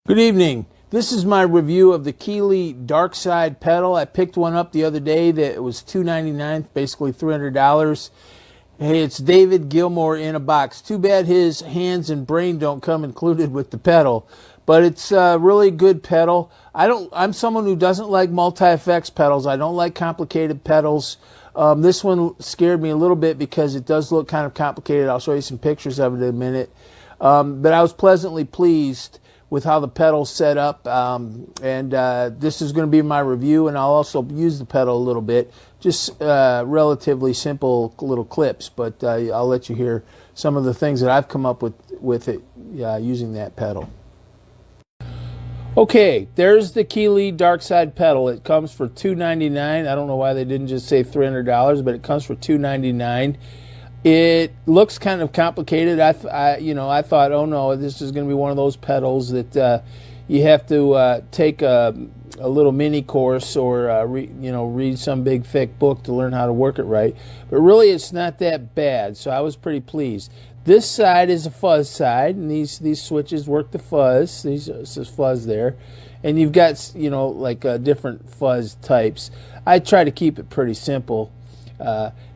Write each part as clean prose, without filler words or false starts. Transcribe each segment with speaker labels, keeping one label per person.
Speaker 1: Good evening. This is my review of the Keeley Dark Side pedal. I picked one up the other day that was $2.99, basically $300. Hey, it's David Gilmour in a box. Too bad his hands and brain don't come included with the pedal, but it's a really good pedal. I'm someone who doesn't like multi-effects pedals. I don't like complicated pedals. This one scared me a little bit because it does look kind of complicated. I'll show you some pictures of it in a minute. But I was pleasantly pleased with how the pedal's set up, this is going to be my review, and I'll also use the pedal a little bit, just relatively simple little clips, but I'll let you hear some of the things that I've come up with it using that pedal. Okay, there's the Keeley Dark Side pedal. It comes for $2.99. I don't know why they didn't just say $300, but it comes for $2.99. It looks kind of complicated. I thought, oh no, this is going to be one of those pedals that you have to take a little mini course or read some big thick book to learn how to work it right. But really, it's not that bad. So I was pretty pleased. This side is a fuzz side, and these switches work the fuzz. This fuzz there, and you've got different fuzz types. I try to keep it pretty simple.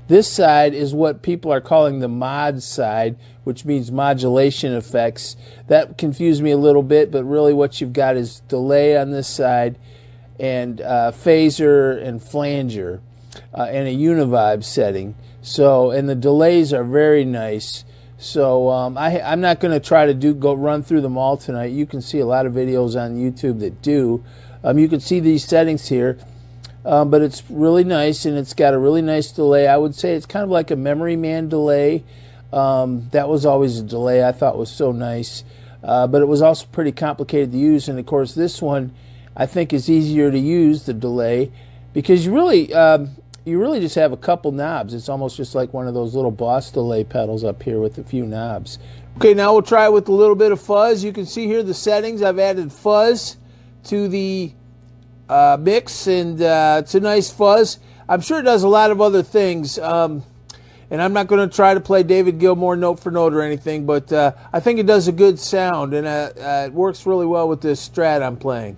Speaker 1: This side is what people are calling the mod side, which means modulation effects. That confused me a little bit, but really what you've got is delay on this side and phaser and flanger and a univibe setting. And the delays are very nice. So I'm not going to try to go run through them all tonight. You can see a lot of videos on YouTube that do. You can see these settings here. But it's really nice, and it's got a really nice delay. I would say it's kind of like a Memory Man delay. That was always a delay I thought was so nice. But it was also pretty complicated to use. And, of course, this one I think is easier to use, the delay, because you really just have a couple knobs. It's almost just like one of those little Boss delay pedals up here with a few knobs. Okay, now we'll try with a little bit of fuzz. You can see here the settings. I've added fuzz to the mix, and it's a nice fuzz. I'm sure it does a lot of other things, and I'm not going to try to play David Gilmour note for note or anything, but I think it does a good sound, and it works really well with this Strat I'm playing.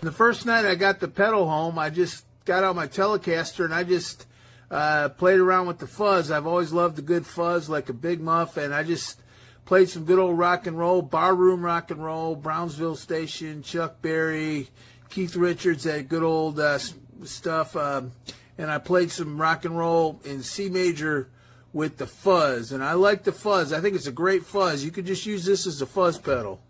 Speaker 1: The first night I got the pedal home, I just got out my Telecaster and I just played around with the fuzz. I've always loved a good fuzz, like a Big Muff, and I just played some good old rock and roll, barroom rock and roll, Brownsville Station, Chuck Berry, Keith Richards, that good old stuff. And I played some rock and roll in C major with the fuzz. And I like the fuzz. I think it's a great fuzz. You could just use this as a fuzz pedal.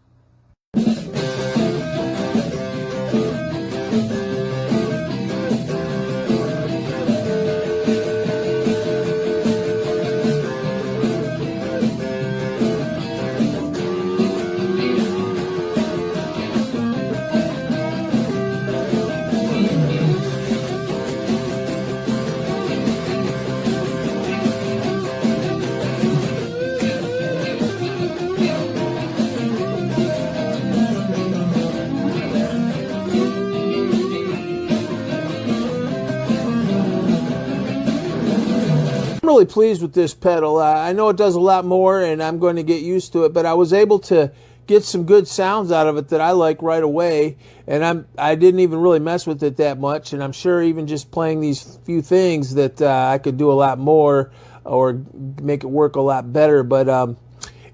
Speaker 1: I'm really pleased with this pedal. I know it does a lot more and I'm going to get used to it, but I was able to get some good sounds out of it that I like right away, and I didn't even really mess with it that much, and I'm sure even just playing these few things that I could do a lot more or make it work a lot better, but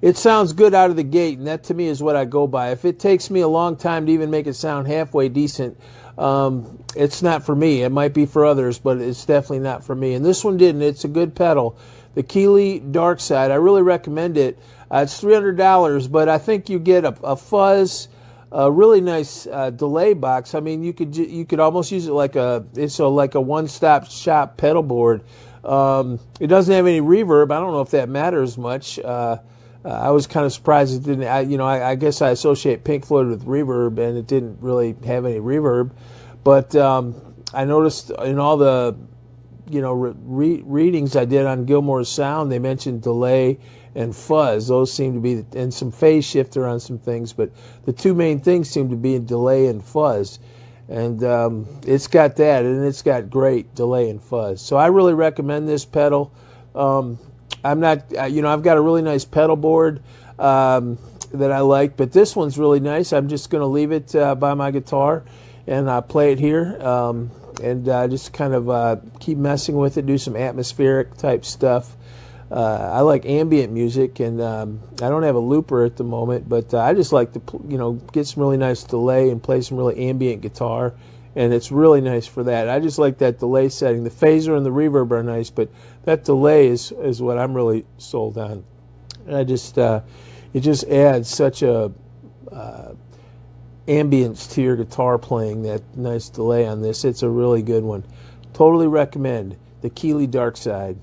Speaker 1: it sounds good out of the gate, and that to me is what I go by. If it takes me a long time to even make it sound halfway decent, it's not for me. It might be for others, but it's definitely not for me. And this one didn't. It's a good pedal. The Keeley Dark Side, I really recommend it. It's $300, but I think you get a fuzz, a really nice delay box. I mean, you could almost use it like like a one-stop shop pedal board. It doesn't have any reverb. I don't know if that matters much. I was kind of surprised it didn't. I guess I associate Pink Floyd with reverb, and it didn't really have any reverb. But I noticed in all the readings I did on Gilmore's Sound, they mentioned delay and fuzz. Those seem to be, and some phase shifter on some things, but the two main things seem to be delay and fuzz. And it's got that, and it's got great delay and fuzz. So I really recommend this pedal. I'm not, I've got a really nice pedal board that I like, but this one's really nice. I'm just going to leave it by my guitar and play it here, and just kind of keep messing with it, do some atmospheric type stuff. I like ambient music, and I don't have a looper at the moment, but I just like to, get some really nice delay and play some really ambient guitar, and it's really nice for that. I just like that delay setting. The phaser and the reverb are nice, but that delay is what I'm really sold on. And I just, it just adds such a ambience to your guitar playing, that nice delay on this. It's a really good one. Totally recommend the Keeley Dark Side.